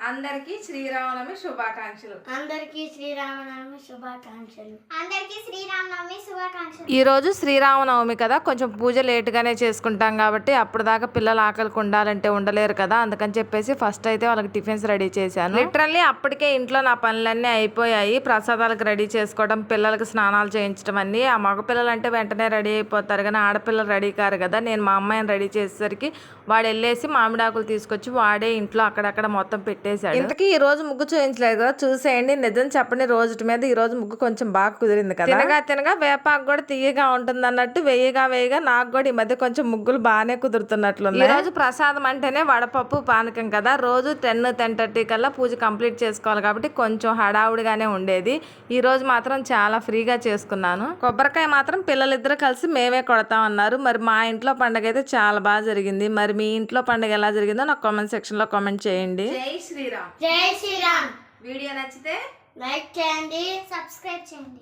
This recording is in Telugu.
అందరికీ శ్రీరామనవమి శుభాకాంక్షలు. ఈ రోజు శ్రీరామనవమి కదా, కొంచెం పూజ లేటుగానే చేసుకుంటాం కాబట్టి అప్పటిదాకా పిల్లలు ఆకలికి ఉండాలంటే ఉండలేరు కదా, అందుకని చెప్పేసి ఫస్ట్ అయితే వాళ్ళకి టిఫిన్స్ రెడీ చేశాను. లిటరల్లీ అప్పటికే ఇంట్లో నా పనులన్నీ అయిపోయాయి. ప్రసాదాలకు రెడీ చేసుకోవడం, పిల్లలకి స్నానాలు చేయించడం అన్నీ. ఆ మగ పిల్లలు అంటే వెంటనే రెడీ అయిపోతారు కానీ ఆడపిల్లలు రెడీ కారు కదా. నేను మా అమ్మాయిని రెడీ చేసేసరికి వాడు వెళ్ళేసి మామిడాకులు తీసుకొచ్చి వాడే ఇంట్లో అక్కడక్కడ మొత్తం పెట్టేశాడు. ఇంతకీ ఈ రోజు ముగ్గు చూపించలేదు కదా, చూసేయండి. నిజం చెప్పండి, రోజు మీద ఈ రోజు ముగ్గు కొంచెం బాగా కుదిరింది కదా. తినగా వేపాకు కూడా తీయగా ఉంటుంది అన్నట్టు వేయగా నాకు కూడా ఈ మధ్య కొంచెం ముగ్గులు బాగానే కుదురుతున్నట్లు. ఈ రోజు ప్రసాదం అంటేనే వడపప్పు పానకం కదా. రోజు 10-10:30 కల్లా పూజ కంప్లీట్ చేసుకోవాలి కాబట్టి కొంచెం హడావుడిగానే ఉండేది. ఈ రోజు మాత్రం చాలా ఫ్రీగా చేసుకున్నాను. కొబ్బరికాయ మాత్రం పిల్లలిద్దరూ కలిసి మేమే కొడతాం అన్నారు. మరి మా ఇంట్లో పండుగ అయితే చాలా బాగా జరిగింది. మరి మీ ఇంట్లో పండుగ ఎలా జరిగిందో నాకు కామెంట్ సెక్షన్ లో కామెంట్ చేయండి. జై శ్రీరామ్. జై శ్రీరామ్. వీడియో నచ్చితే లైక్ చేయండి, సబ్స్క్రైబ్ చేయండి.